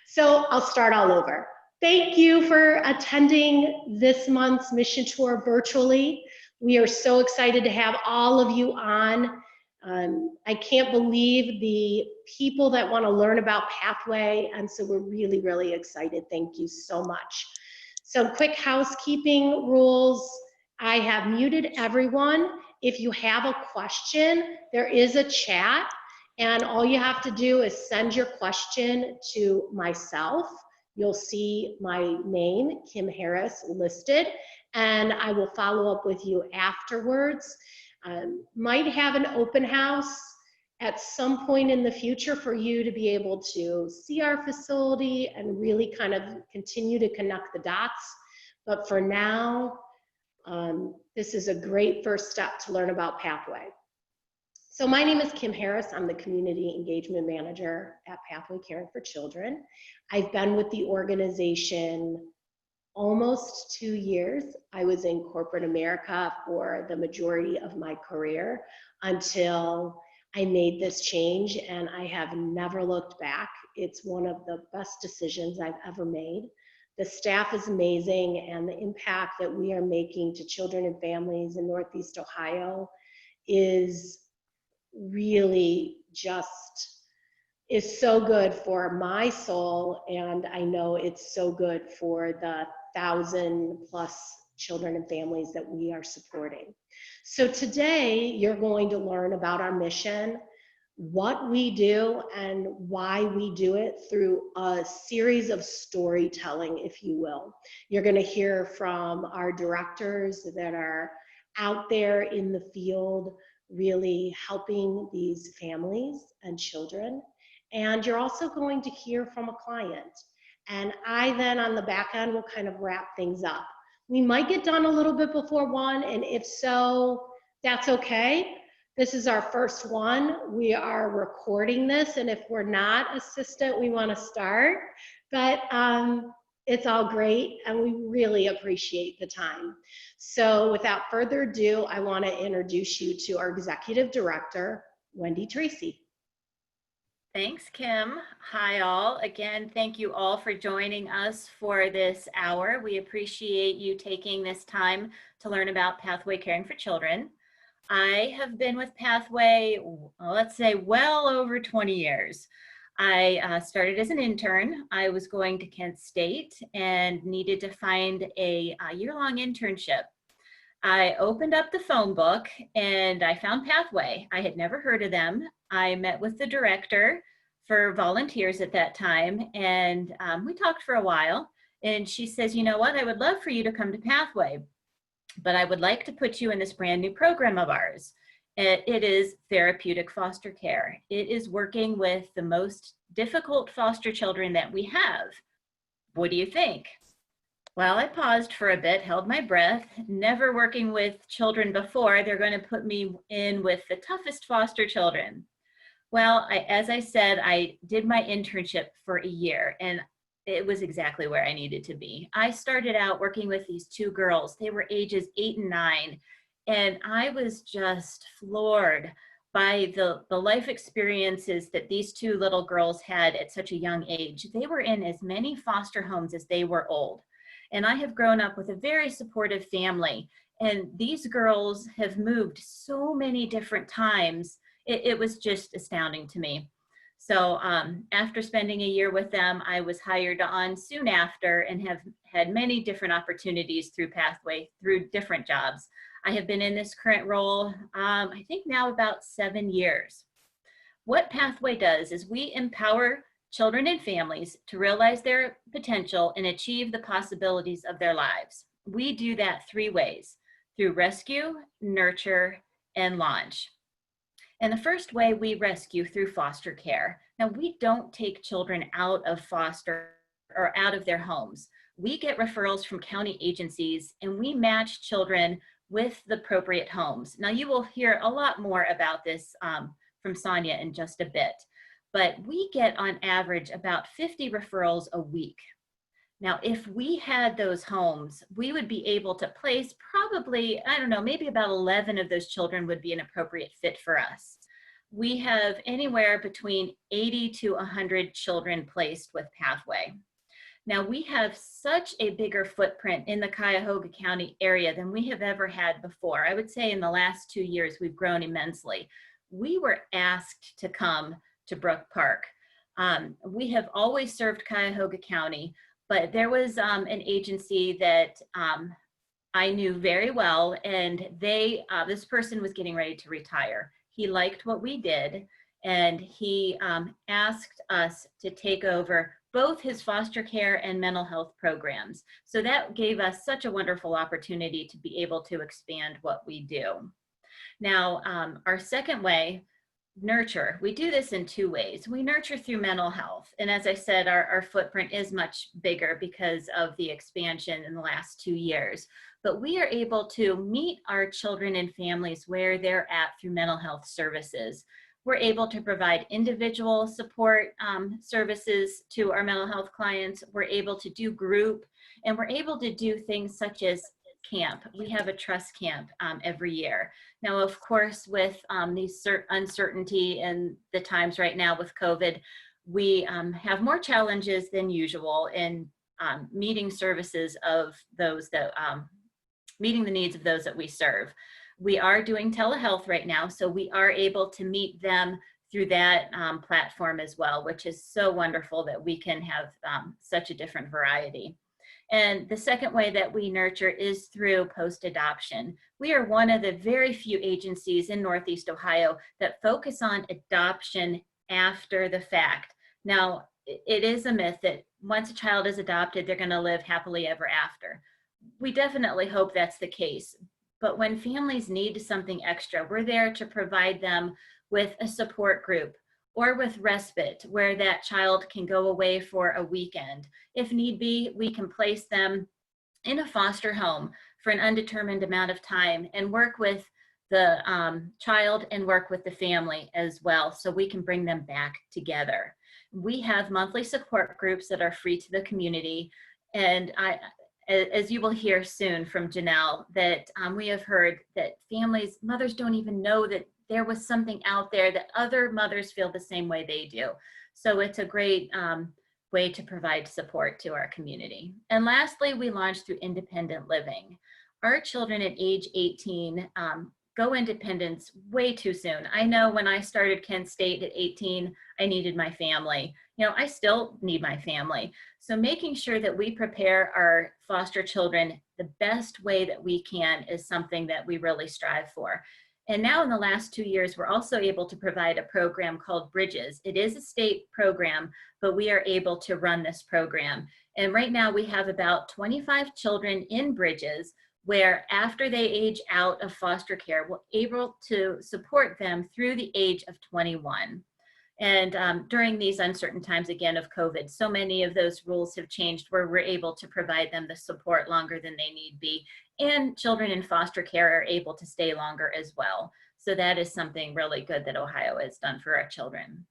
So I'll start all over. Thank you for attending this month's mission tour virtually. We are so excited to have all of you on. I can't believe the people that want to learn about Pathway, and so we're really, really excited. Thank you so much. So quick housekeeping rules. I have muted everyone. If you have a question, there is a chat, and all you have to do is send your question to myself. You'll see my name, Kim Harris, listed, and I will follow up with you afterwards. Might have an open house at some point in the future for you to be able to see our facility and really kind of continue to connect the dots. But for now, this is a great first step to learn about Pathway. So my name is Kim Harris. I'm the Community Engagement Manager at Pathway Caring for Children. I've been with the organization almost 2 years. I was in corporate America for the majority of my career until I made this change, and I have never looked back. It's one of the best decisions I've ever made. The staff is amazing, and the impact that we are making to children and families in Northeast Ohio is really just is so good for my soul, and I know it's so good for the 1,000+ children and families that we are supporting. So today you're going to learn about our mission, what we do, and why we do it through a series of storytelling, if you will. You're going to hear from our directors that are out there in the field really helping these families and children. And you're also going to hear from a client. And I then on the back end will kind of wrap things up. We might get done a little bit before 1, and if so, that's okay. This is our first one. We are recording this, and if we're not assistant, we want to start. But it's all great, and we really appreciate the time. So without further ado, I want to introduce you to our Executive Director, Wendy Tracy. Thanks, Kim. Hi, all. Again, thank you all for joining us for this hour. We appreciate you taking this time to learn about Pathway Caring for Children. I have been with Pathway, let's say, well over 20 years. I started as an intern. I was going to Kent State and needed to find a year-long internship. I opened up the phone book and I found Pathway. I had never heard of them. I met with the director for volunteers at that time, and we talked for a while. And she says, you know what, I would love for you to come to Pathway, but I would like to put you in this brand new program of ours. It is therapeutic foster care. It is working with the most difficult foster children that we have. What do you think? Well, I paused for a bit, held my breath. Never working with children before, they're going to put me in with the toughest foster children. Well, as I said, I did my internship for a year, and it was exactly where I needed to be. I started out working with these 2 girls. They were ages 8 and 9, and I was just floored by the life experiences that these 2 little girls had at such a young age. They were in as many foster homes as they were old. And I have grown up with a very supportive family, and these girls have moved so many different times. It was just astounding to me. So after spending a year with them, I was hired on soon after and have had many different opportunities through Pathway, through different jobs. I have been in this current role, I think now about 7 years. What Pathway does is we empower children and families to realize their potential and achieve the possibilities of their lives. We do that 3 ways: through rescue, nurture, and launch. And the first way we rescue through foster care. Now, we don't take children out of foster or out of their homes. We get referrals from county agencies, and we match children with the appropriate homes. Now, you will hear a lot more about this from Sonia in just a bit, but we get on average about 50 referrals a week. Now, if we had those homes, we would be able to place probably, I don't know, maybe about 11 of those children would be an appropriate fit for us. we have anywhere between 80 to 100 children placed with Pathway. Now, we have such a bigger footprint in the Cuyahoga County area than we have ever had before. I would say in the last 2 years, we've grown immensely. We were asked to come to Brook Park. We have always served Cuyahoga County, but there was an agency that I knew very well, and this person was getting ready to retire. He liked what we did, and he asked us to take over both his foster care and mental health programs. So that gave us such a wonderful opportunity to be able to expand what we do. Now, our second way, nurture. We do this in 2 ways. We nurture through mental health. And as I said, our footprint is much bigger because of the expansion in the last 2 years. But we are able to meet our children and families where they're at through mental health services. We're able to provide individual support services to our mental health clients. We're able to do group, and we're able to do things such as camp. We have a trust camp every year. Now, of course, with these uncertainty and the times right now with COVID, we have more challenges than usual in meeting services of those that, meeting the needs of those that we serve. We are doing telehealth right now, so we are able to meet them through that platform as well, which is so wonderful that we can have such a different variety. And the second way that we nurture is through post-adoption. We are one of the very few agencies in Northeast Ohio that focus on adoption after the fact. Now, it is a myth that once a child is adopted, they're going to live happily ever after. We definitely hope that's the case. But when families need something extra, we're there to provide them with a support group or with respite where that child can go away for a weekend. If need be, we can place them in a foster home for an undetermined amount of time and work with the child and work with the family as well, so we can bring them back together. We have monthly support groups that are free to the community, and as you will hear soon from Janelle, that we have heard that mothers don't even know that there was something out there, that other mothers feel the same way they do. So it's a great way to provide support to our community. And lastly, we launched through independent living. Our children at age 18 go independence way too soon. I know when I started Kent State at 18, I needed my family. You know, I still need my family. So making sure that we prepare our foster children the best way that we can is something that we really strive for. And now in the last 2 years, we're also able to provide a program called Bridges. It is a state program, but we are able to run this program. And right now we have about 25 children in Bridges, where after they age out of foster care, we're able to support them through the age of 21. And during these uncertain times, again, of COVID, so many of those rules have changed where we're able to provide them the support longer than they need be. And children in foster care are able to stay longer as well. So that is something really good that Ohio has done for our children.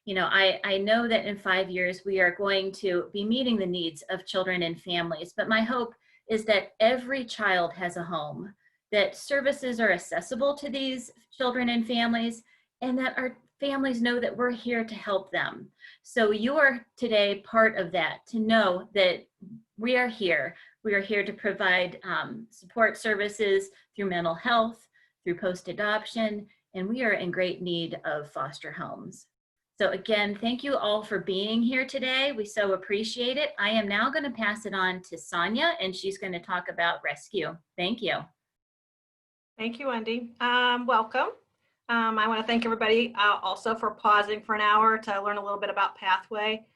You know, I know that in 5 years, we are going to be meeting the needs of children and families, but my hope is that every child has a home, that services are accessible to these children and families, and that our families know that we're here to help them. So you are today part of that, to know that we are here. We are here to provide support services through mental health, through post-adoption, and we are in great need of foster homes. So again, thank you all for being here today. We so appreciate it. I am now going to pass it on to Sonia, and she's going to talk about rescue. Thank you. Thank you, Wendy. Welcome. I want to thank everybody also for pausing for an hour to learn a little bit about Pathway.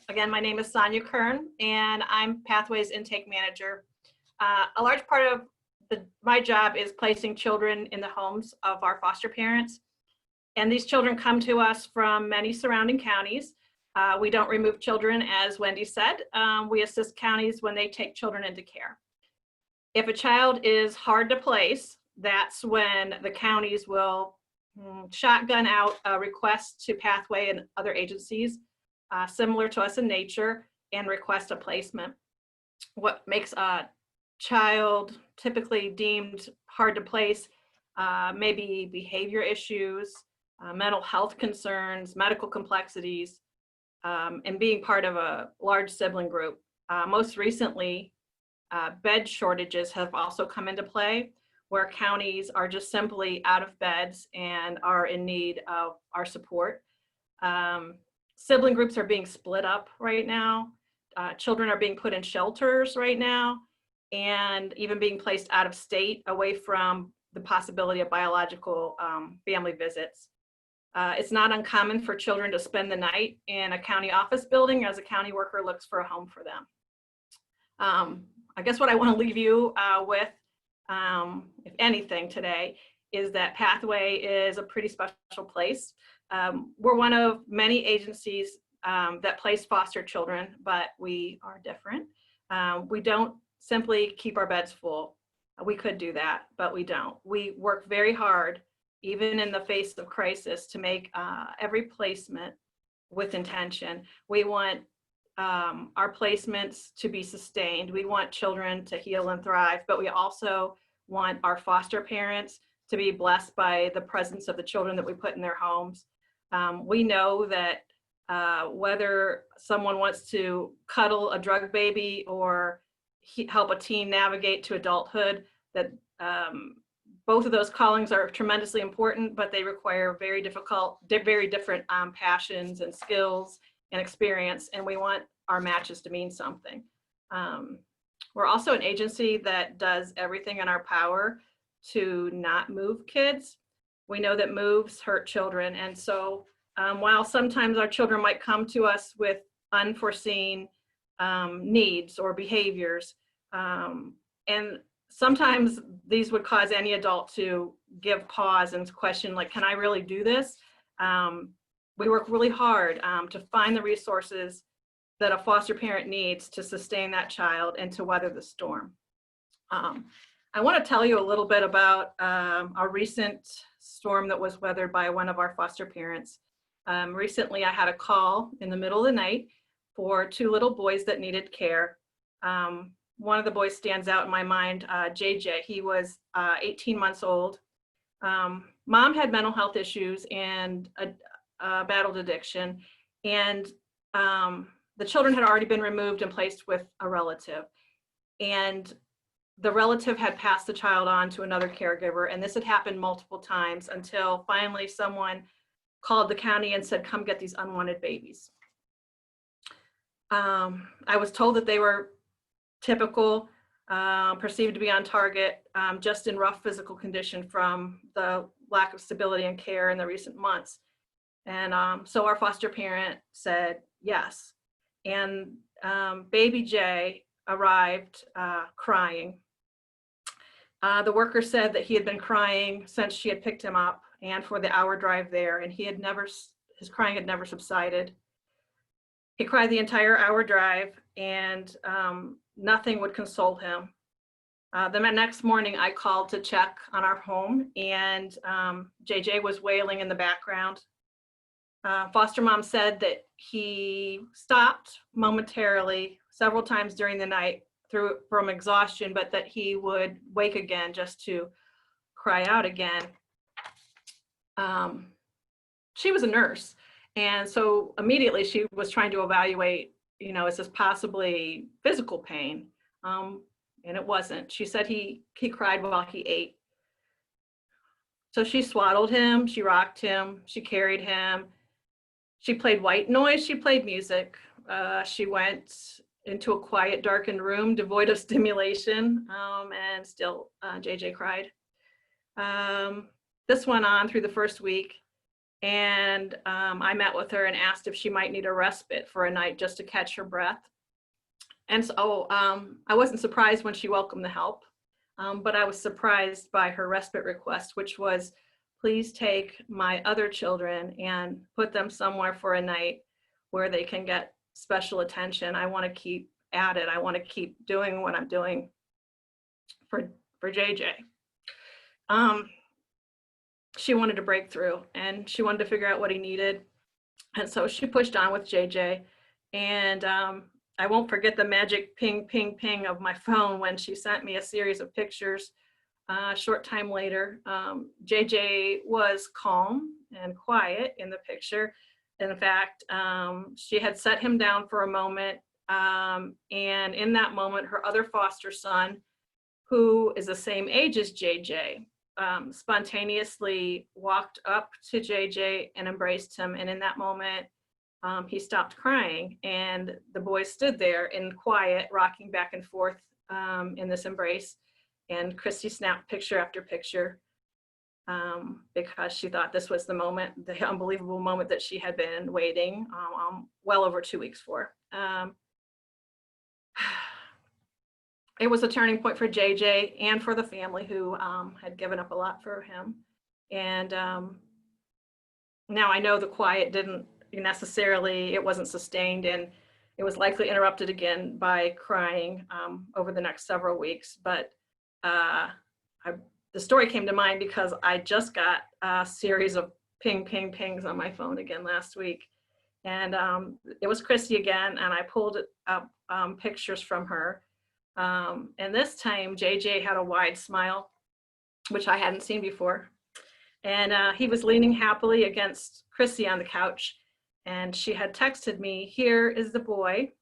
Again, my name is Sonia Kern, and I'm Pathway's intake manager. A large part of my job is placing children in the homes of our foster parents. And these children come to us from many surrounding counties. We don't remove children, as Wendy said. We assist counties when they take children into care. If a child is hard to place, that's when the counties will shotgun out a request to Pathway and other agencies similar to us in nature and request a placement. What makes a child typically deemed hard to place may be behavior issues, mental health concerns, medical complexities, and being part of a large sibling group. Most recently, bed shortages have also come into play, where counties are just simply out of beds and are in need of our support. Sibling groups are being split up right now. Children are being put in shelters right now, and even being placed out of state, away from the possibility of biological family visits. It's not uncommon for children to spend the night in a county office building as a county worker looks for a home for them. I guess what I want to leave you with, if anything today, is that Pathway is a pretty special place. We're one of many agencies that place foster children, but we are different. We don't simply keep our beds full. We could do that, but we don't. We work very hard, even in the face of crisis, to make every placement with intention. We want our placements to be sustained. We want children to heal and thrive, but we also want our foster parents to be blessed by the presence of the children that we put in their homes. We know that whether someone wants to cuddle a drug baby or help a teen navigate to adulthood, that both of those callings are tremendously important, but they require very different passions and skills and experience, and we want our matches to mean something. We're also an agency that does everything in our power to not move kids. We know that moves hurt children, and so while sometimes our children might come to us with unforeseen needs or behaviors, and sometimes these would cause any adult to give pause and question, like, can I really do this? We work really hard to find the resources that a foster parent needs to sustain that child and to weather the storm. I want to tell you a little bit about a recent storm that was weathered by one of our foster parents. Recently, I had a call in the middle of the night for two little boys that needed care. One of the boys stands out in my mind, JJ. He was 18 months old. Mom had mental health issues and battled addiction, and the children had already been removed and placed with a relative. And the relative had passed the child on to another caregiver, and this had happened multiple times until finally someone called the county and said, come get these unwanted babies. I was told that they were typical, perceived to be on target, just in rough physical condition from the lack of stability and care in the recent months. And so our foster parent said yes. And baby Jay arrived crying. The worker said that he had been crying since she had picked him up and for the hour drive there, and his crying had never subsided. He cried the entire hour drive, and nothing would console him. The next morning I called to check on our home, and JJ was wailing in the background. Foster mom said that he stopped momentarily several times during the night from exhaustion, but that he would wake again just to cry out again. She was a nurse, and so immediately she was trying to evaluate, is this possibly physical pain? And it wasn't. She said he cried while he ate. So she swaddled him, she rocked him, she carried him. She played white noise, she played music. She went into a quiet, darkened room devoid of stimulation, and still JJ cried. This went on through the first week, and I met with her and asked if she might need a respite for a night just to catch her breath. And so I wasn't surprised when she welcomed the help, but I was surprised by her respite request, which was, please take my other children and put them somewhere for a night where they can get special attention. I want to keep at it. I want to keep doing what I'm doing for JJ. She wanted to break through, and she wanted to figure out what he needed. And so she pushed on with JJ. And I won't forget the magic ping, ping, ping of my phone when she sent me a series of pictures. A short time later, JJ was calm and quiet in the picture. In fact, she had set him down for a moment, and in that moment, her other foster son, who is the same age as JJ, spontaneously walked up to JJ and embraced him. And in that moment, he stopped crying, and the boy stood there in quiet, rocking back and forth in this embrace. And Christy snapped picture after picture because she thought this was the moment, the unbelievable moment that she had been waiting well over 2 weeks for. It was a turning point for JJ and for the family who had given up a lot for him. And now I know the quiet didn't necessarily, it wasn't sustained, and it was likely interrupted again by crying over the next several weeks. But the story came to mind because I just got a series of pings on my phone again last week. And it was Christy again, and I pulled up pictures from her. And this time JJ had a wide smile, which I hadn't seen before. And he was leaning happily against Chrissy on the couch. And she had texted me, "Here is the boy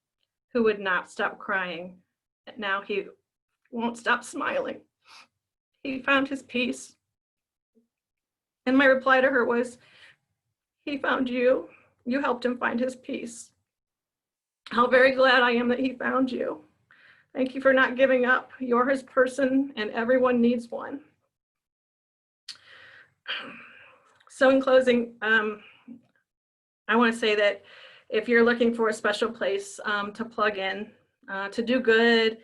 who would not stop crying. Now he won't stop smiling. He found his peace." And my reply to her was, "He found you. You helped him find his peace. How very glad I am that he found you. Thank you for not giving up. You're his person, and everyone needs one." So in closing, I want to say that if you're looking for a special place to plug in, to do good,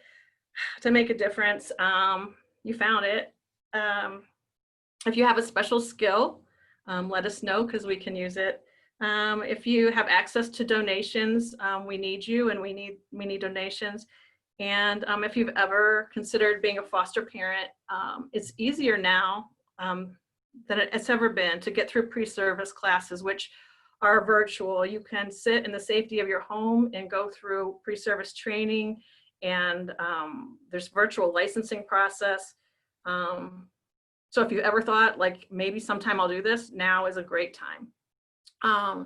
to make a difference, you found it. If you have a special skill, let us know because we can use it. If you have access to donations, we need you, and we need donations. And if you've ever considered being a foster parent, it's easier now than it's ever been to get through pre-service classes, which are virtual. You can sit in the safety of your home and go through pre-service training, and there's virtual licensing process. So if you ever thought, like, maybe sometime I'll do this, now is a great time. I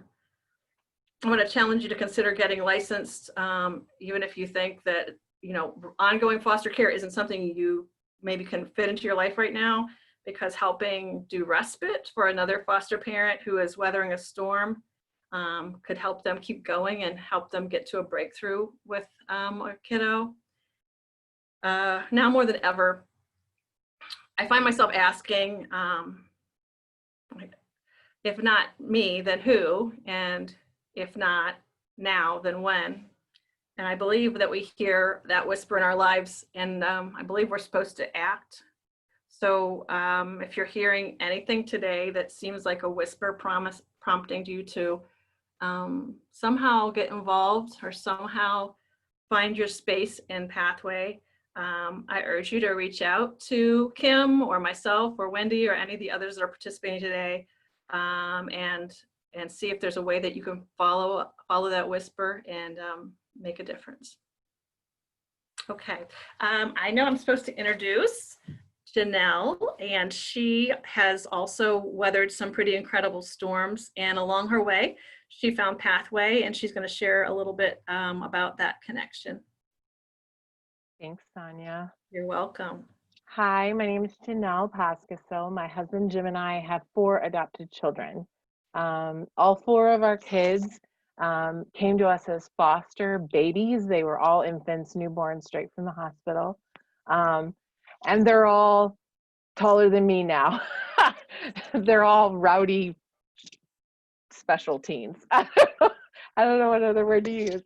want to challenge you to consider getting licensed, even if you think that, ongoing foster care isn't something you maybe can fit into your life right now, because helping do respite for another foster parent who is weathering a storm could help them keep going and help them get to a breakthrough with a kiddo. Now more than ever, I find myself asking, if not me, then who? And if not now, then when? And I believe that we hear that whisper in our lives, and I believe we're supposed to act. So if you're hearing anything today that seems like a whisper prompting you to somehow get involved or somehow find your space in Pathway, I urge you to reach out to Kim or myself or Wendy or any of the others that are participating today, and see if there's a way that you can follow that whisper and make a difference. Okay, I know I'm supposed to introduce Janelle, and she has also weathered some pretty incredible storms, and along her way, she found Pathway, and she's going to share a little bit about that connection. Thanks, Sonia. You're welcome. Hi, my name is Janelle Poskocil. My husband Jim and I have 4 adopted children. All 4 of our kids came to us as foster babies. They were all infants, newborn, straight from the hospital. And they're all taller than me now. They're all rowdy special teens. I don't know what other word to use.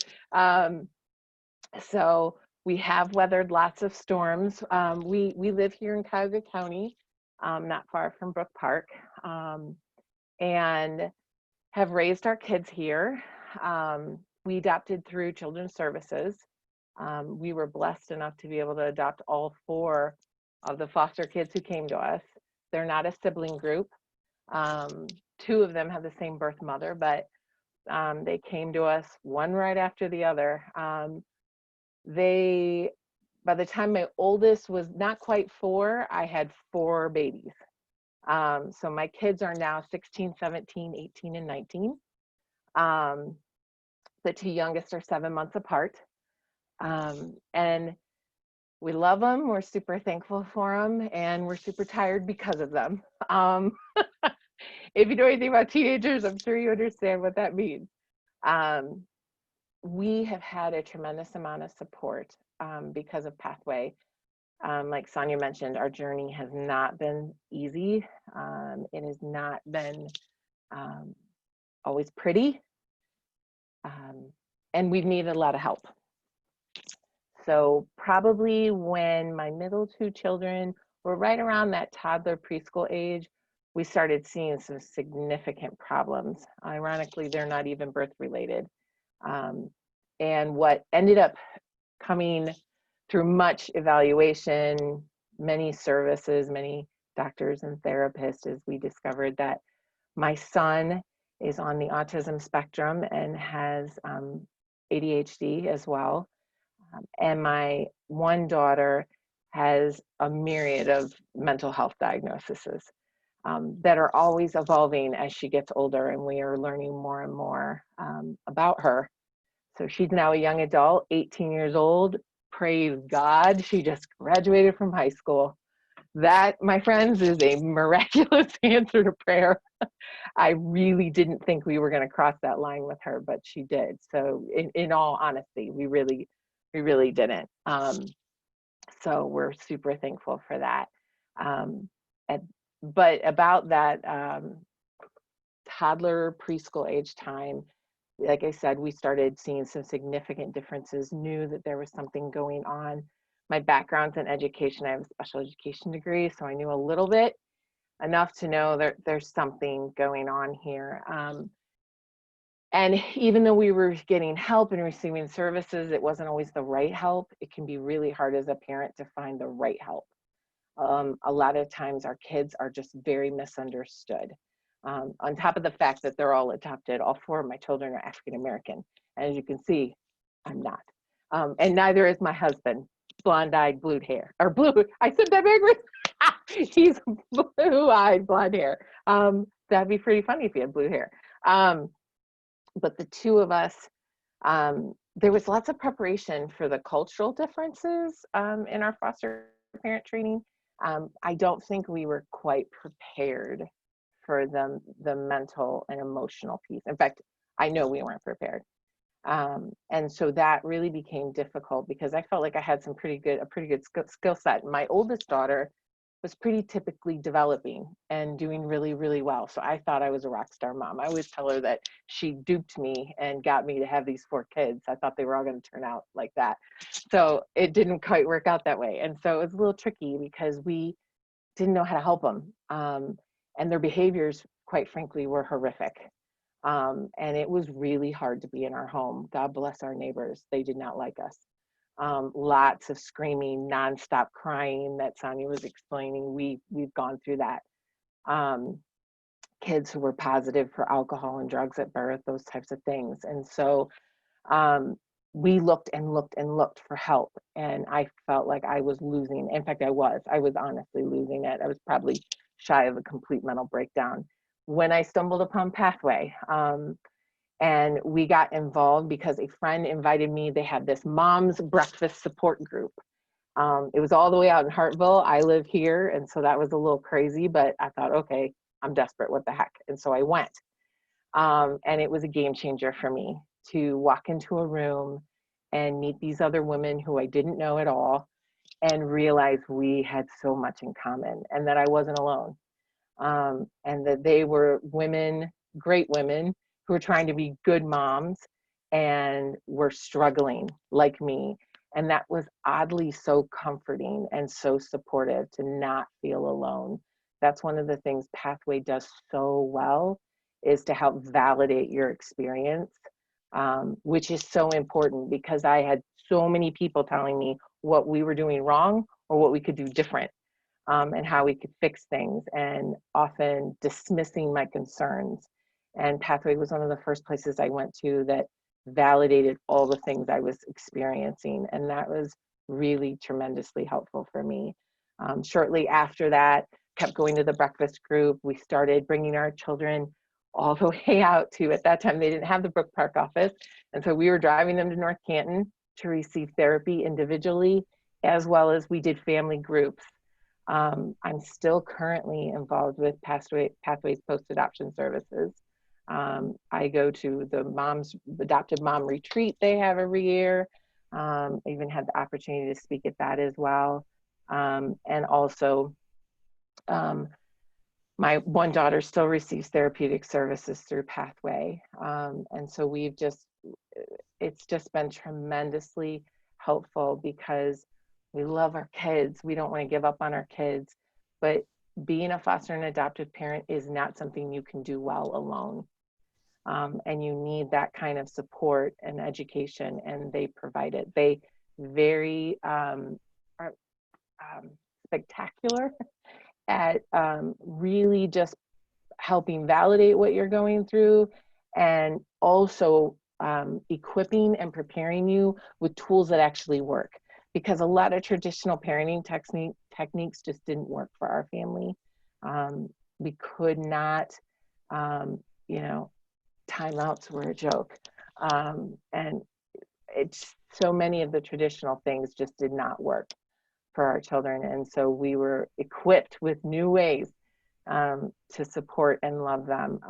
So we have weathered lots of storms. We live here in Cuyahoga County, not far from Brook Park, and have raised our kids here. We adopted through Children's Services. We were blessed enough to be able to adopt all 4 of the foster kids who came to us. They're not a sibling group. 2 of them have the same birth mother, but they came to us one right after the other. By the time my oldest was not quite 4, I had 4 babies. So my kids are now 16, 17, 18, and 19. The two youngest are 7 months apart. And we love them. We're super thankful for them, and we're super tired because of them. If you know anything about teenagers, I'm sure you understand what that means. We have had a tremendous amount of support because of Pathway. Like Sonia mentioned, our journey has not been easy. It has not been always pretty. And we've needed a lot of help. So probably when my middle two children were right around that toddler preschool age, we started seeing some significant problems. Ironically, they're not even birth related. And what ended up coming through much evaluation, many services, many doctors and therapists, is we discovered that my son is on the autism spectrum and has ADHD as well. And my one daughter has a myriad of mental health diagnoses that are always evolving as she gets older, and we are learning more and more about her. So she's now a young adult, 18 years old. Praise God, she just graduated from high school. That, my friends, is a miraculous answer to prayer. I really didn't think we were going to cross that line with her, but she did. So in all honesty, we really didn't. So we're super thankful for that. But about that toddler preschool age time, like I said, we started seeing some significant differences, knew that there was something going on. My background's in education. I have a special education degree, so I knew a little bit, enough to know that there's something going on here. And even though we were getting help and receiving services, it wasn't always the right help. It can be really hard as a parent to find the right help. A lot of times our kids are just very misunderstood. On top of the fact that they're all adopted, all four of my children are African American. And as you can see, I'm not. And neither is my husband, blonde-eyed, blue hair, or blue, I said that backwards. He's blue-eyed, blonde hair. That'd be pretty funny if he had blue hair. But the two of us, there was lots of preparation for the cultural differences in our foster parent training. I don't think we were quite prepared for the mental and emotional piece. In fact, I know we weren't prepared. And so that really became difficult because I felt like I had a pretty good skill set. My oldest daughter was pretty typically developing and doing really, really well. So I thought I was a rock star mom. I always tell her that she duped me and got me to have these 4 kids. I thought they were all going to turn out like that. So it didn't quite work out that way. And so it was a little tricky because we didn't know how to help them. And their behaviors, quite frankly, were horrific. And it was really hard to be in our home. God bless our neighbors. They did not like us. Lots of screaming, nonstop crying that Sonia was explaining. We've gone through that. Kids who were positive for alcohol and drugs at birth, those types of things. And so we looked and looked and looked for help. And I felt like I was losing. In fact, I was honestly losing it. I was probably shy of a complete mental breakdown when I stumbled upon Pathway. And we got involved because a friend invited me. They had this mom's breakfast support group. It was all the way out in Hartville. I live here, and so that was a little crazy, but I thought, okay, I'm desperate, what the heck? And so I went. And it was a game changer for me to walk into a room and meet these other women who I didn't know at all and realize we had so much in common and that I wasn't alone. And that they were women, great women, who were trying to be good moms and were struggling like me. And that was oddly so comforting and so supportive to not feel alone. That's one of the things Pathway does so well, is to help validate your experience, which is so important because I had so many people telling me what we were doing wrong or what we could do different. And how we could fix things, and often dismissing my concerns. And Pathway was one of the first places I went to that validated all the things I was experiencing. And that was really tremendously helpful for me. Shortly after that, kept going to the breakfast group. We started bringing our children all the way out to, at that time, they didn't have the Brook Park office. And so we were driving them to North Canton to receive therapy individually, as well as we did family groups. I'm still currently involved with Pathways Post-Adoption Services. I go to the adoptive mom retreat they have every year. I even had the opportunity to speak at that as well. And also, my one daughter still receives therapeutic services through Pathway. And so it's just been tremendously helpful because we love our kids. We don't want to give up on our kids, but being a foster and adoptive parent is not something you can do well alone. And you need that kind of support and education, and they provide it. They very are spectacular at really just helping validate what you're going through, and also equipping and preparing you with tools that actually work. Because a lot of traditional parenting techniques just didn't work for our family. We could not, timeouts were a joke. And so many of the traditional things just did not work for our children. And so we were equipped with new ways to support and love them.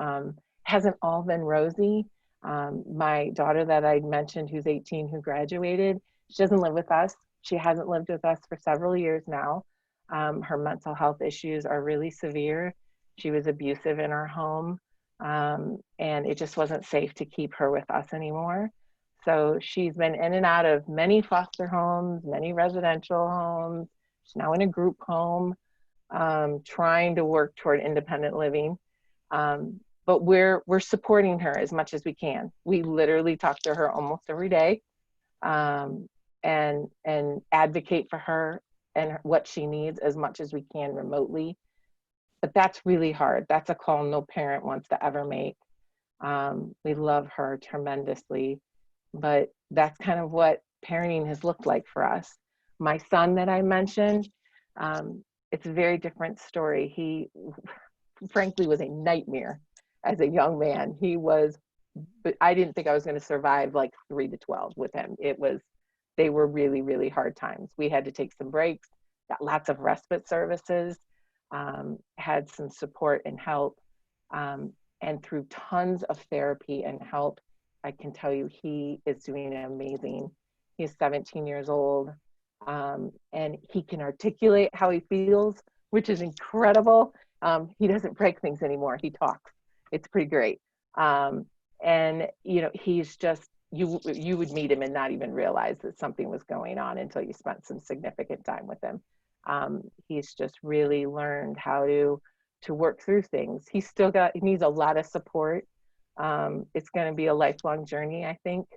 Hasn't all been rosy. My daughter that I mentioned, who's 18, who graduated, she doesn't live with us. She hasn't lived with us for several years now. Her mental health issues are really severe. She was abusive in our home, and it just wasn't safe to keep her with us anymore. So she's been in and out of many foster homes, many residential homes. She's now in a group home, trying to work toward independent living. But we're supporting her as much as we can. We literally talk to her almost every day, and advocate for her and what she needs as much as we can remotely. But that's really hard. That's a call no parent wants to ever make. We love her tremendously, but that's kind of what parenting has looked like for us. My son that I mentioned, it's a very different story. He frankly was a nightmare as a young man. But I didn't think I was going to survive like 3 to 12 with him. They were really, really hard times. We had to take some breaks, got lots of respite services, had some support and help. And through tons of therapy and help, I can tell you he is doing amazing. He's 17 years old, and he can articulate how he feels, which is incredible. He doesn't break things anymore. He talks. It's pretty great. And he's just, you would meet him and not even realize that something was going on until you spent some significant time with him. He's just really learned how to work through things. He needs a lot of support. It's going to be a lifelong journey, I think.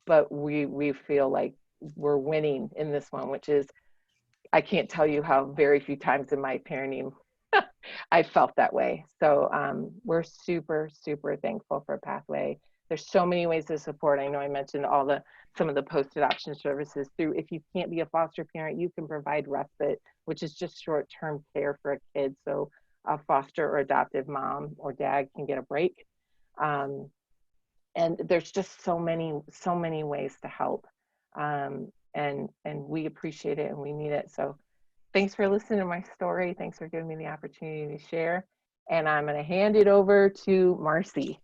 But we feel like we're winning in this one, which is, I can't tell you how very few times in my parenting I felt that way. So we're super, super thankful for Pathway. There's so many ways to support. I know I mentioned some of the post-adoption services through. If you can't be a foster parent, you can provide respite, which is just short-term care for a kid. So a foster or adoptive mom or dad can get a break. And there's just so many ways to help. And we appreciate it and we need it. So thanks for listening to my story. Thanks for giving me the opportunity to share. And I'm going to hand it over to Marcie.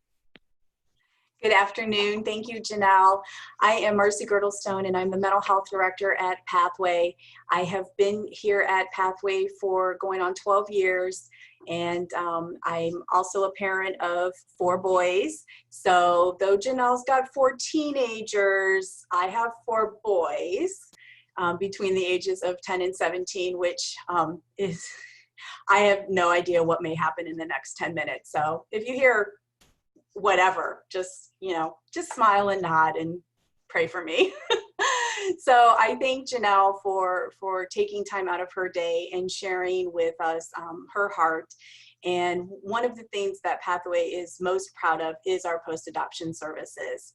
Good afternoon. Thank you, Janelle. I am Marcie Girdlestone, and I'm the mental health director at Pathway. I have been here at Pathway for going on 12 years, and I'm also a parent of 4 boys. So though Janelle's got 4 teenagers, I have 4 boys between the ages of 10 and 17, which is, I have no idea what may happen in the next 10 minutes. So if you hear whatever, just smile and nod and pray for me. So I thank Janelle for taking time out of her day and sharing with us her heart. And one of the things that Pathway is most proud of is our post-adoption services.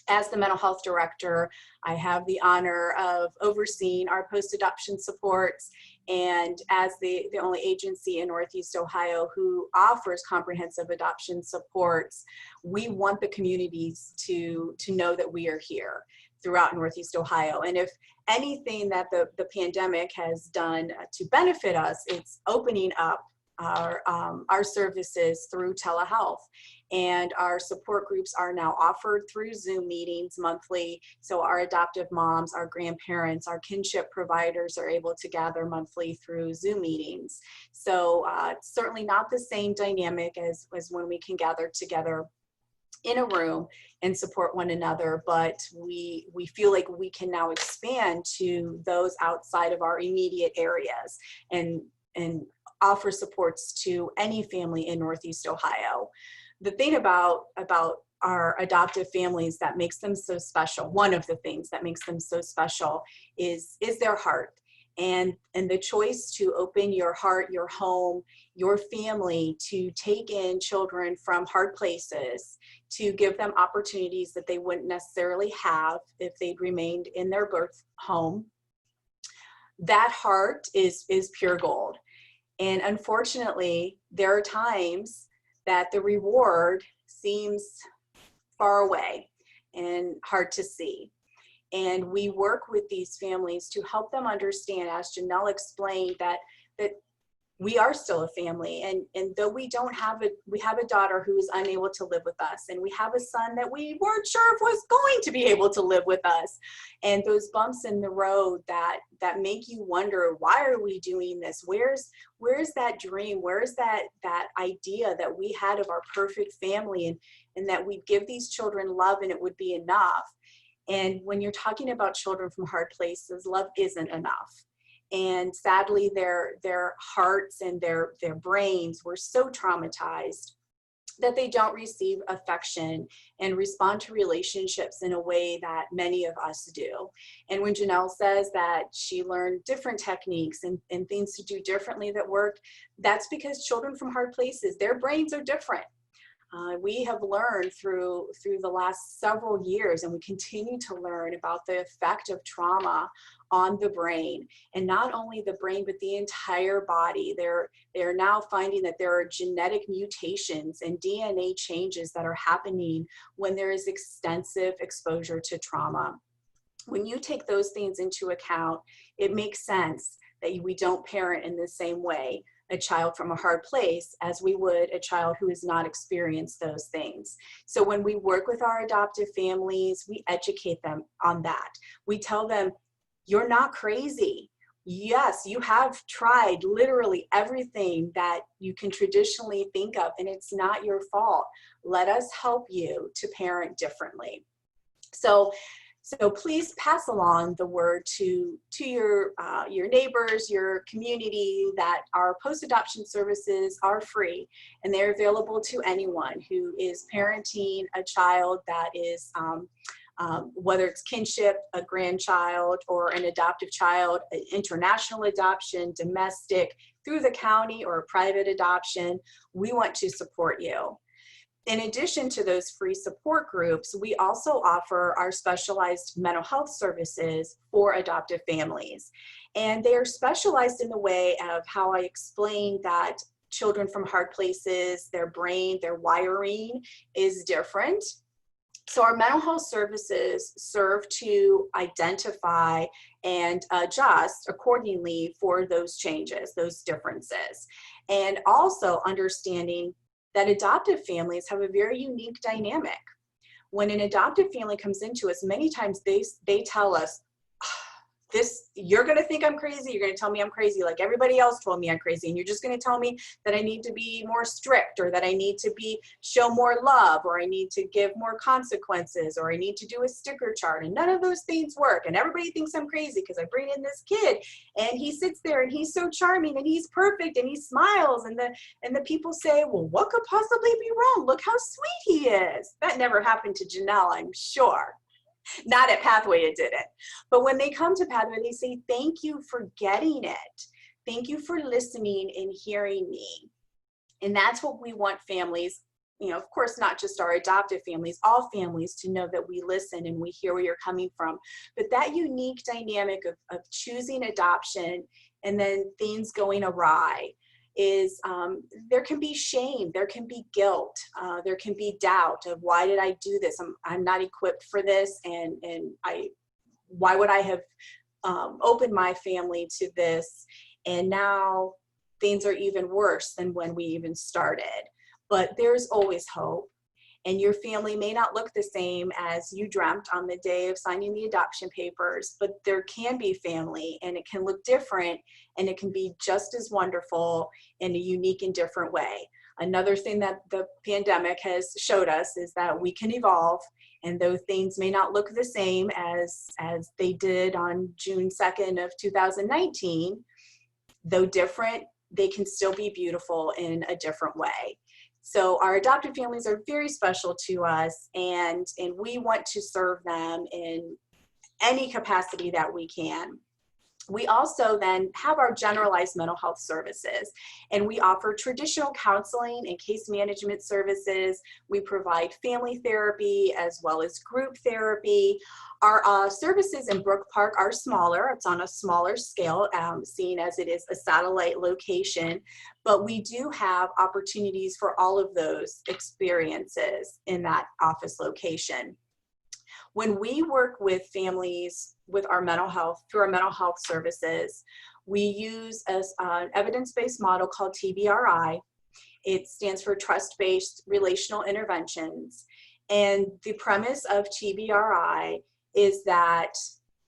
As the mental health director, I have the honor of overseeing our post-adoption supports, and as the only agency in Northeast Ohio who offers comprehensive adoption supports, we want the communities to know that we are here throughout Northeast Ohio. And if anything that the pandemic has done to benefit us, it's opening up our services through telehealth. And our support groups are now offered through Zoom meetings monthly. So our adoptive moms, our grandparents, our kinship providers are able to gather monthly through Zoom meetings. So it's certainly not the same dynamic as when we can gather together in a room and support one another, but we feel like we can now expand to those outside of our immediate areas and offer supports to any family in Northeast Ohio. The thing about our adoptive families that makes them so special, one of the things that makes them so special is their heart. And the choice to open your heart, your home, your family to take in children from hard places, to give them opportunities that they wouldn't necessarily have if they'd remained in their birth home. That heart is pure gold. And unfortunately, there are times that the reward seems far away and hard to see. And we work with these families to help them understand, as Janelle explained, that we are still a family. And though we have a daughter who is unable to live with us, and we have a son that we weren't sure if was going to be able to live with us. And those bumps in the road that make you wonder, why are we doing this? Where's that dream? Where's that idea that we had of our perfect family, and that we'd give these children love and it would be enough? And when you're talking about children from hard places, love isn't enough. And sadly, their hearts and their brains were so traumatized that they don't receive affection and respond to relationships in a way that many of us do. And when Janelle says that she learned different techniques and things to do differently that work, that's because children from hard places, their brains are different. We have learned through the last several years, and we continue to learn about the effect of trauma on the brain, and not only the brain, but the entire body. They're now finding that there are genetic mutations and DNA changes that are happening when there is extensive exposure to trauma. When you take those things into account, it makes sense that we don't parent in the same way a child from a hard place as we would a child who has not experienced those things. So when we work with our adoptive families, we educate them on that. We tell them, you're not crazy. Yes, you have tried literally everything that you can traditionally think of, and it's not your fault. Let us help you to parent differently. So please pass along the word to your neighbors, your community, that our post-adoption services are free, and they're available to anyone who is parenting a child that is, whether it's kinship, a grandchild, or an adoptive child, international adoption, domestic, through the county, or a private adoption. We want to support you. In addition to those free support groups, we also offer our specialized mental health services for adoptive families. And they are specialized in the way of how I explained that children from hard places, their brain, their wiring is different. So our mental health services serve to identify and adjust accordingly for those changes, those differences. And also understanding that adoptive families have a very unique dynamic. When an adoptive family comes into us, many times they tell us, you're gonna think I'm crazy, you're gonna tell me I'm crazy like everybody else told me I'm crazy, and you're just gonna tell me that I need to be more strict, or that I need to show more love, or I need to give more consequences, or I need to do a sticker chart, and none of those things work, and everybody thinks I'm crazy because I bring in this kid and he sits there and he's so charming and he's perfect and he smiles, and the people say, well, what could possibly be wrong? Look how sweet he is. That never happened to Janelle, I'm sure. Not at Pathway, it didn't. But when they come to Pathway, they say, thank you for getting it. Thank you for listening and hearing me. And that's what we want families of course, not just our adoptive families, all families, to know that we listen and we hear where you're coming from. But that unique dynamic of choosing adoption and then things going awry is there can be shame, there can be guilt, there can be doubt of, why did I do this? I'm not equipped for this, and why would I have opened my family to this? And now things are even worse than when we even started. But there's always hope. And your family may not look the same as you dreamt on the day of signing the adoption papers, but there can be family, and it can look different, and it can be just as wonderful in a unique and different way. Another thing that the pandemic has showed us is that we can evolve, and though things may not look the same as they did on June 2nd of 2019, though different, they can still be beautiful in a different way. So our adopted families are very special to us, and we want to serve them in any capacity that we can. We also then have our generalized mental health services, and we offer traditional counseling and case management services. We provide family therapy as well as group therapy. Our services in Brook Park are smaller. It's on a smaller scale, seeing as it is a satellite location, but we do have opportunities for all of those experiences in that office location. When we work with families with our mental health, through our mental health services, we use an evidence-based model called TBRI. It stands for Trust-Based Relational Interventions. And the premise of TBRI is that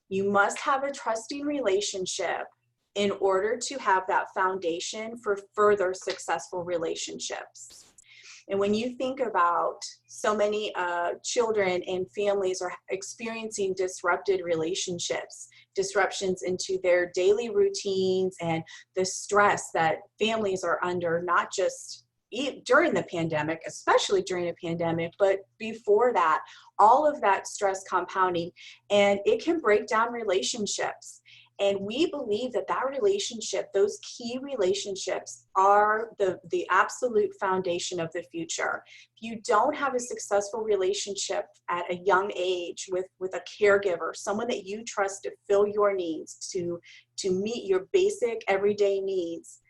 you must have a trusting relationship in order to have that foundation for further successful relationships. And when you think about so many children and families are experiencing disrupted relationships, disruptions into their daily routines, and the stress that families are under, not just during the pandemic, especially during the pandemic, but before that, all of that stress compounding, and it can break down relationships. And we believe that that relationship, those key relationships, are the absolute foundation of the future. If you don't have a successful relationship at a young age with a caregiver, someone that you trust to fill your needs, to meet your basic everyday needs,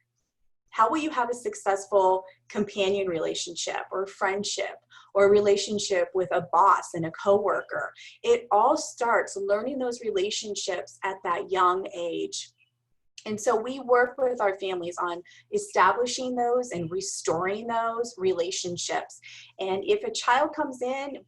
how will you have a successful companion relationship or friendship or a relationship with a boss and a coworker? It all starts learning those relationships at that young age. And so we work with our families on establishing those and restoring those relationships. And if a child comes in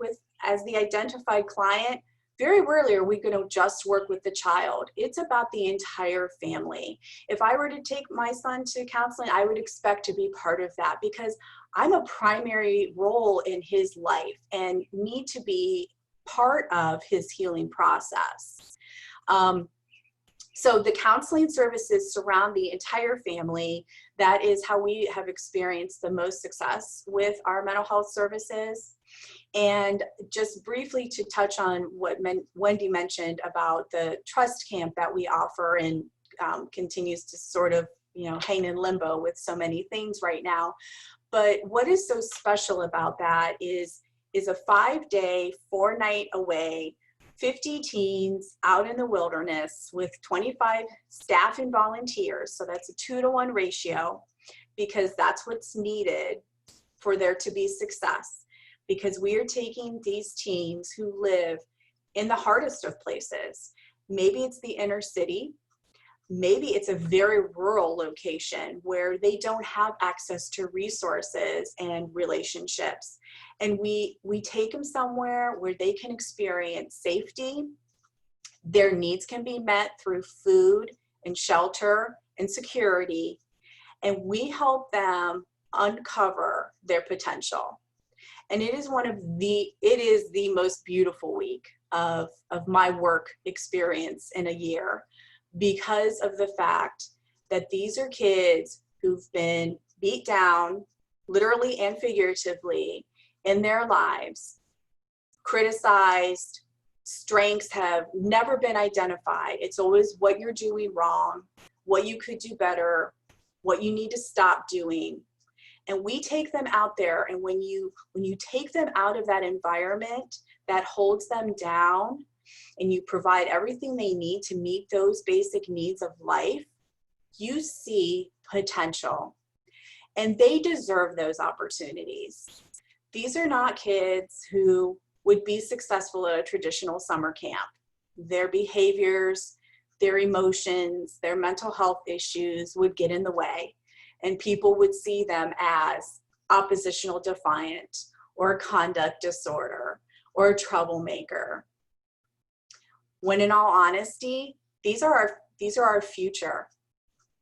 as the identified client, very rarely are we going to just work with the child. It's about the entire family. If I were to take my son to counseling, I would expect to be part of that, because I'm a primary role in his life and need to be part of his healing process. So the counseling services surround the entire family. That is how we have experienced the most success with our mental health services. And just briefly to touch on what Wendy mentioned about the trust camp that we offer, and continues to sort of hang in limbo with so many things right now. But what is so special about that is a 5-day, 4-night away, 50 teens out in the wilderness with 25 staff and volunteers. So that's a 2-to-1 ratio, because that's what's needed for there to be success. Because we are taking these teens who live in the hardest of places. Maybe it's the inner city. Maybe it's a very rural location where they don't have access to resources and relationships. And we take them somewhere where they can experience safety. Their needs can be met through food and shelter and security. And we help them uncover their potential. And it is the most beautiful week of my work experience in a year, because of the fact that these are kids who've been beat down, literally and figuratively, in their lives, criticized, strengths have never been identified. It's always what you're doing wrong, what you could do better, what you need to stop doing. And we take them out there, and when you take them out of that environment that holds them down, and you provide everything they need to meet those basic needs of life, you see potential. And they deserve those opportunities. These are not kids who would be successful at a traditional summer camp. Their behaviors, their emotions, their mental health issues would get in the way, and people would see them as oppositional defiant or a conduct disorder or a troublemaker. When in all honesty, these are our future.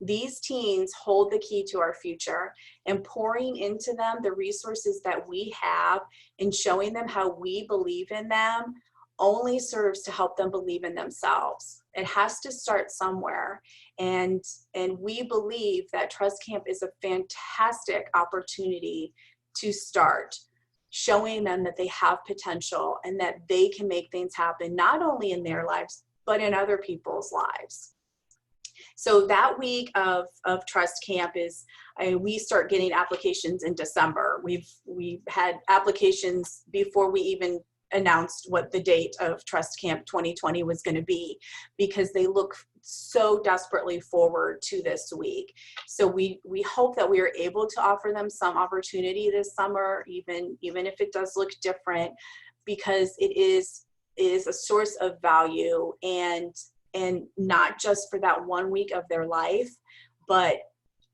These teens hold the key to our future, and pouring into them the resources that we have and showing them how we believe in them only serves to help them believe in themselves. It has to start somewhere. And we believe that Trust Camp is a fantastic opportunity to start showing them that they have potential and that they can make things happen, not only in their lives, but in other people's lives. So that week of Trust Camp is, we start getting applications in December. We've had applications before we even announced what the date of Trust Camp 2020 was going to be, because they look so desperately forward to this week. So we hope that we are able to offer them some opportunity this summer, even if it does look different, because it is a source of value, and not just for that 1 week of their life, but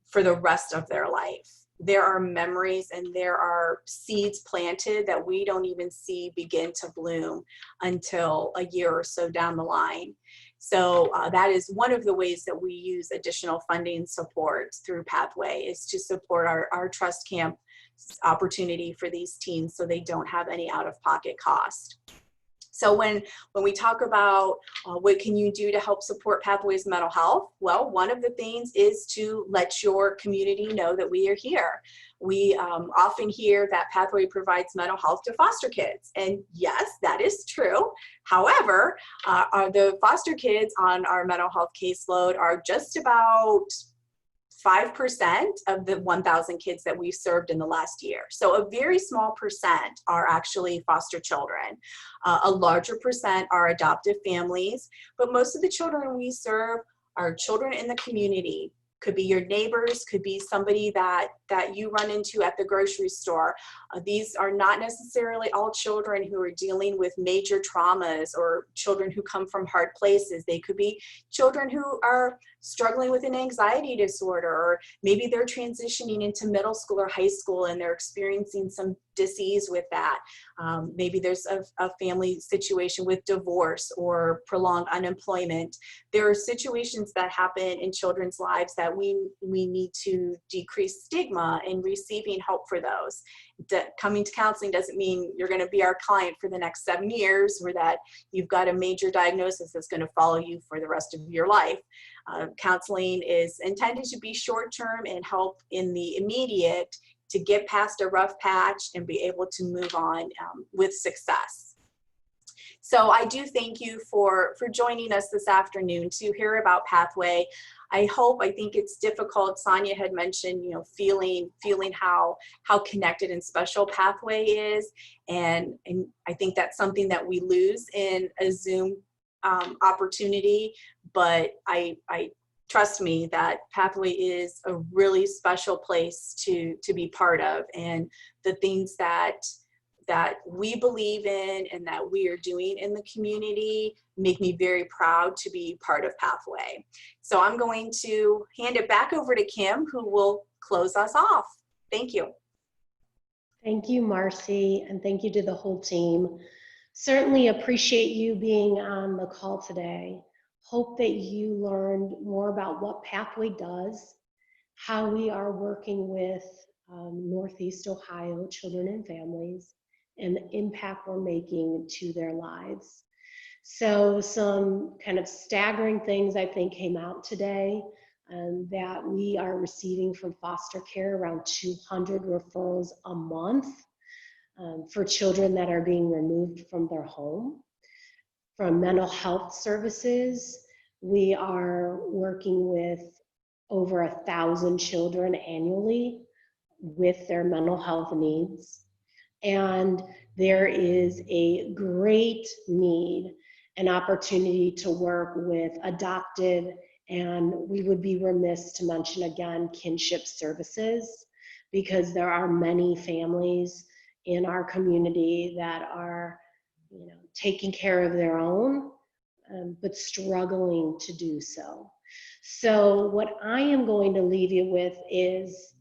for the rest of their life. There are memories and there are seeds planted that we don't even see begin to bloom until a year or so down the line. So that is one of the ways that we use additional funding support through Pathway, is to support our Trust Camp opportunity for these teens so they don't have any out-of-pocket cost. So when we talk about what can you do to help support Pathway's mental health, well, one of the things is to let your community know that we are here. We often hear that Pathway provides mental health to foster kids, and yes, that is true. However, the foster kids on our mental health caseload are just about 5% of the 1,000 kids that we've served in the last year. So a very small percent are actually foster children. A larger percent are adoptive families, but most of the children we serve are children in the community. Could be your neighbors, could be somebody that you run into at the grocery store. These are not necessarily all children who are dealing with major traumas or children who come from hard places. They could be children who are struggling with an anxiety disorder, or maybe they're transitioning into middle school or high school and they're experiencing some dis-ease with that. Maybe there's a family situation with divorce or prolonged unemployment. There are situations that happen in children's lives that we need to decrease stigma in receiving help for those. Coming to counseling doesn't mean you're going to be our client for the next 7 years, or that you've got a major diagnosis that's going to follow you for the rest of your life. Counseling is intended to be short-term and help in the immediate to get past a rough patch and be able to move on with success. So I do thank you for joining us this afternoon to hear about Pathway. I think it's difficult. Sonia had mentioned, feeling how connected and special Pathway is. And I think that's something that we lose in a Zoom opportunity, but I trust me that Pathway is a really special place to be part of, and the things that we believe in and that we are doing in the community make me very proud to be part of Pathway. So I'm going to hand it back over to Kim, who will close us off. Thank you. Thank you, Marcie, and thank you to the whole team. Certainly appreciate you being on the call today. Hope that you learned more about what Pathway does, how we are working with Northeast Ohio children and families, and the impact we're making to their lives. So some kind of staggering things I think came out today, that we are receiving from foster care around 200 referrals a month for children that are being removed from their home. From mental health services, we are working with over 1,000 children annually with their mental health needs. And there is a great need, an opportunity to work with adopted, and we would be remiss to mention again, kinship services, because there are many families in our community that are, taking care of their own, but struggling to do so. So what I am going to leave you with is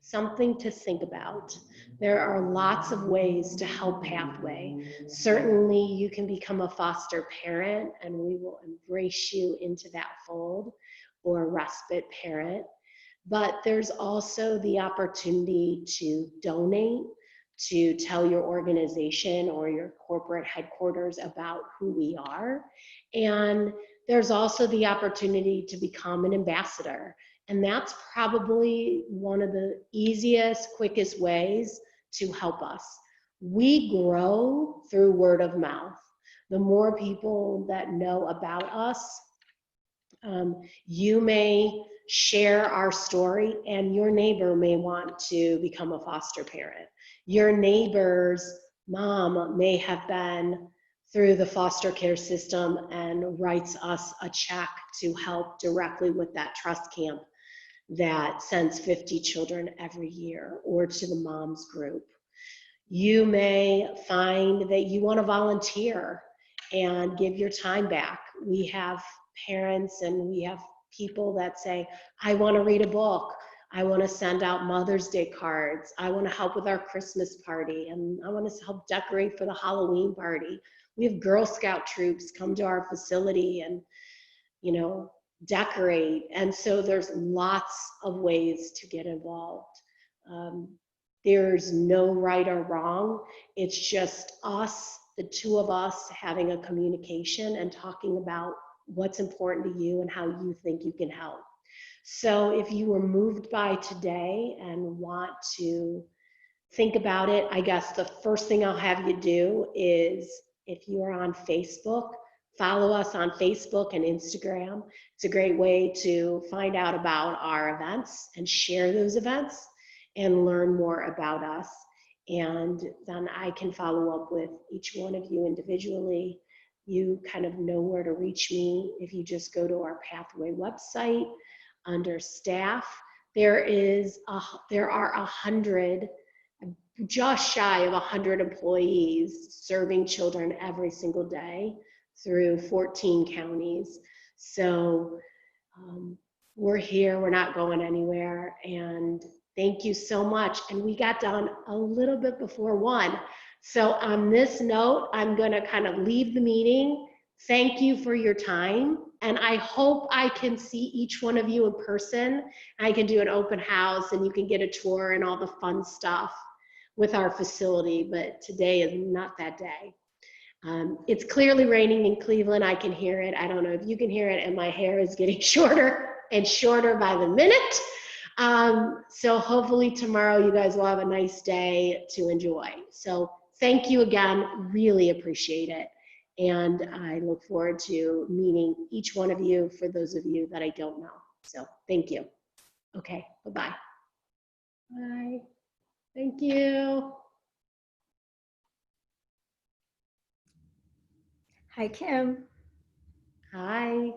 something to think about. There are lots of ways to help Pathway. Certainly you can become a foster parent and we will embrace you into that fold, or a respite parent. But there's also the opportunity to donate, to tell your organization or your corporate headquarters about who we are. And there's also the opportunity to become an ambassador. And that's probably one of the easiest, quickest ways to help us. We grow through word of mouth. The more people that know about us, you may share our story and your neighbor may want to become a foster parent. Your neighbor's mom may have been through the foster care system and writes us a check to help directly with that trust camp that sends 50 children every year, or to the moms group. You may find that you want to volunteer and give your time back. We have parents and we have people that say, I want to read a book. I want to send out Mother's Day cards. I want to help with our Christmas party, and I want to help decorate for the Halloween party. We have Girl Scout troops come to our facility and, decorate. And so there's lots of ways to get involved. There's no right or wrong. It's just us, the two of us, having a communication and talking about what's important to you and how you think you can help. So if you were moved by today and want to think about it, I guess the first thing I'll have you do is, if you are on Facebook, follow us on Facebook and Instagram. It's a great way to find out about our events and share those events and learn more about us. And then I can follow up with each one of you individually. You kind of know where to reach me if you just go to our Pathway website. Under staff, there are 100, just shy of 100 employees serving children every single day through 14 counties. So we're here, we're not going anywhere, and thank you so much. And we got done a little bit before 1. So on this note, I'm gonna kind of leave the meeting. Thank you for your time. And I hope I can see each one of you in person. I can do an open house and you can get a tour and all the fun stuff with our facility, but today is not that day. It's clearly raining in Cleveland. I can hear it. I don't know if you can hear it, and my hair is getting shorter and shorter by the minute. So hopefully tomorrow you guys will have a nice day to enjoy. So thank you again, really appreciate it. And I look forward to meeting each one of you, for those of you that I don't know. So thank you. Okay, bye-bye. Bye. Thank you. Hi, Kim. Hi.